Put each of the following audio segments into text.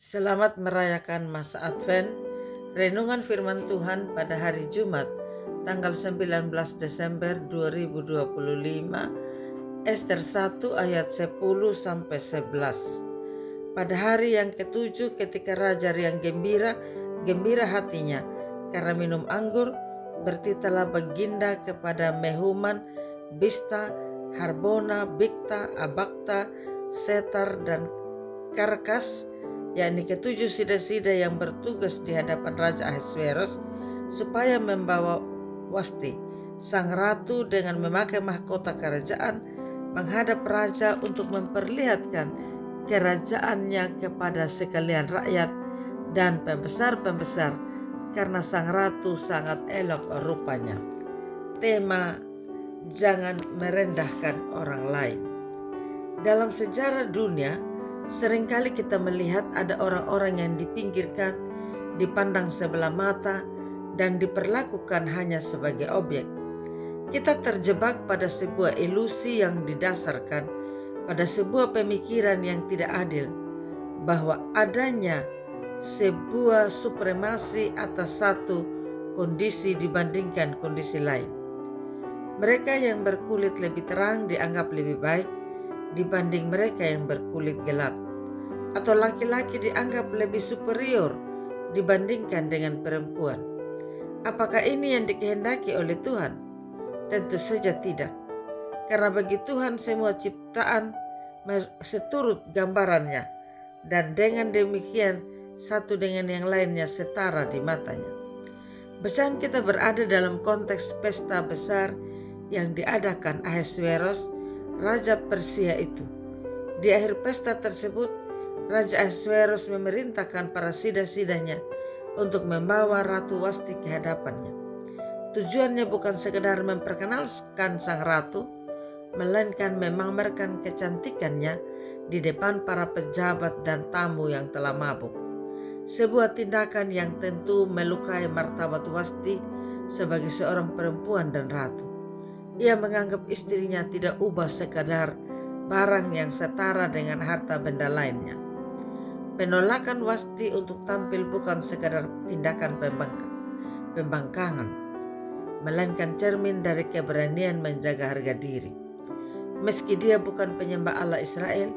Selamat merayakan masa Advent. Renungan firman Tuhan pada hari Jumat, tanggal 19 Desember 2025, Ester 1 ayat 10-11. Pada hari yang ketujuh ketika Raja Riang gembira hatinya karena minum anggur, bertitalah Baginda kepada Mehuman, Bista, Harbona, Bikta, Abakta, Setar, dan Karkas, yakni ketujuh sida-sida yang bertugas di hadapan Raja Ahasveros, supaya membawa Wasti, sang ratu, dengan memakai mahkota kerajaan menghadap raja untuk memperlihatkan kerajaannya kepada sekalian rakyat dan pembesar-pembesar, karena sang ratu sangat elok rupanya. Tema: jangan merendahkan orang lain. Dalam sejarah dunia, seringkali kita melihat ada orang-orang yang dipinggirkan, dipandang sebelah mata, dan diperlakukan hanya sebagai objek. Kita terjebak pada sebuah ilusi yang didasarkan pada sebuah pemikiran yang tidak adil, bahwa adanya sebuah supremasi atas satu kondisi dibandingkan kondisi lain. Mereka yang berkulit lebih terang dianggap lebih baik dibanding mereka yang berkulit gelap, atau laki-laki dianggap lebih superior dibandingkan dengan perempuan. Apakah ini yang dikehendaki oleh Tuhan? Tentu saja tidak, karena bagi Tuhan semua ciptaan seturut gambarannya, dan dengan demikian satu dengan yang lainnya setara di matanya. Bacaan kita berada dalam konteks pesta besar yang diadakan Ahasveros, Raja Persia itu. Di akhir pesta tersebut, Raja Ahasveros memerintahkan para sida-sidanya untuk membawa Ratu Wasti ke hadapannya. Tujuannya bukan sekedar memperkenalkan sang ratu, melainkan memamerkan kecantikannya di depan para pejabat dan tamu yang telah mabuk. Sebuah tindakan yang tentu melukai martabat Wasti sebagai seorang perempuan dan ratu. Ia menganggap istrinya tidak ubah sekadar barang yang setara dengan harta benda lainnya. Penolakan Wasti untuk tampil bukan sekadar tindakan pembangkangan, melainkan cermin dari keberanian menjaga harga diri. Meski dia bukan penyembah Allah Israel,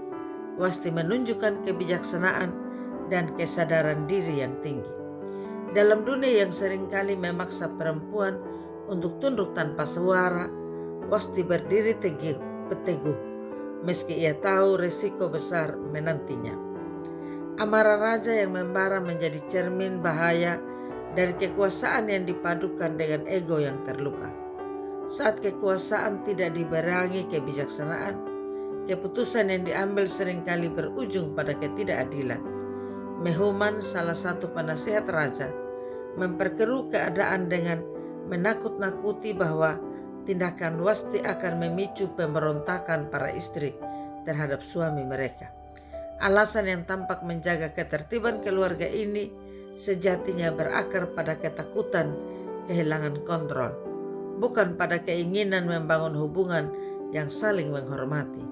Wasti menunjukkan kebijaksanaan dan kesadaran diri yang tinggi. Dalam dunia yang seringkali memaksa perempuan untuk tunduk tanpa suara, Wasti berdiri teguh, meski ia tahu risiko besar menantinya. Amarah raja yang membara menjadi cermin bahaya dari kekuasaan yang dipadukan dengan ego yang terluka. Saat kekuasaan tidak dibarengi kebijaksanaan, keputusan yang diambil seringkali berujung pada ketidakadilan. Mehuman, salah satu penasihat raja, memperkeruh keadaan dengan menakut-nakuti bahwa tindakan Wasti akan memicu pemberontakan para istri terhadap suami mereka. Alasan yang tampak menjaga ketertiban keluarga ini sejatinya berakar pada ketakutan kehilangan kontrol, bukan pada keinginan membangun hubungan yang saling menghormati.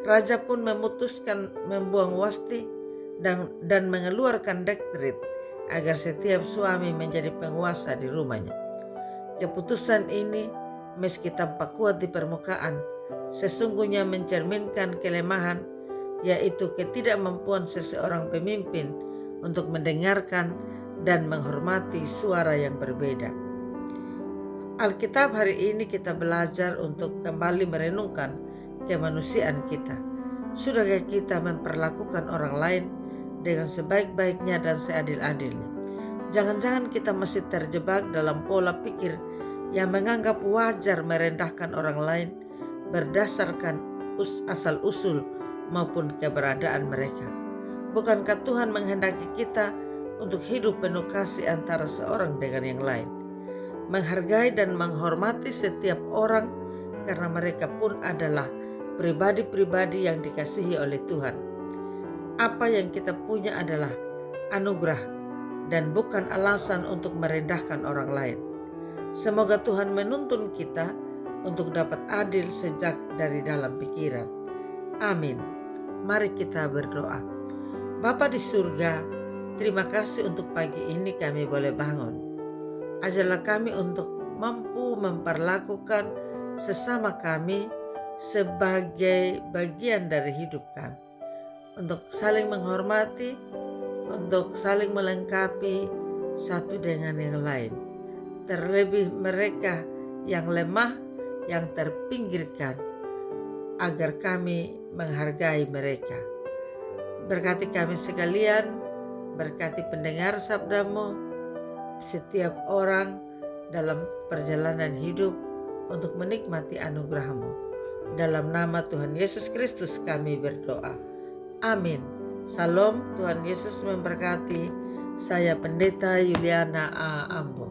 Raja pun memutuskan membuang Wasti dan mengeluarkan dekret agar setiap suami menjadi penguasa di rumahnya. Keputusan ini, meski tampak kuat di permukaan, sesungguhnya mencerminkan kelemahan, yaitu ketidakmampuan seseorang pemimpin untuk mendengarkan dan menghormati suara yang berbeda. Alkitab hari ini kita belajar untuk kembali merenungkan kemanusiaan kita. Sudahkah kita memperlakukan orang lain dengan sebaik-baiknya dan seadil-adilnya? Jangan-jangan kita masih terjebak dalam pola pikir yang menganggap wajar merendahkan orang lain berdasarkan asal-usul maupun keberadaan mereka. Bukankah Tuhan menghendaki kita untuk hidup penuh kasih antara seorang dengan yang lain, menghargai dan menghormati setiap orang karena mereka pun adalah pribadi-pribadi yang dikasihi oleh Tuhan? Apa yang kita punya adalah anugerah dan bukan alasan untuk merendahkan orang lain. Semoga Tuhan menuntun kita untuk dapat adil sejak dari dalam pikiran. Amin. Mari kita berdoa. Bapa di surga, terima kasih untuk pagi ini kami boleh bangun. Ajarlah kami untuk mampu memperlakukan sesama kami sebagai bagian dari hidup kami. Untuk saling menghormati, untuk saling melengkapi satu dengan yang lain. Terlebih mereka yang lemah, yang terpinggirkan, agar kami menghargai mereka. Berkati kami sekalian, berkati pendengar sabdamu, setiap orang dalam perjalanan hidup untuk menikmati anugerah-Mu. Dalam nama Tuhan Yesus Kristus kami berdoa. Amin. Salam, Tuhan Yesus memberkati. Saya Pendeta Yuliana A. Ambo.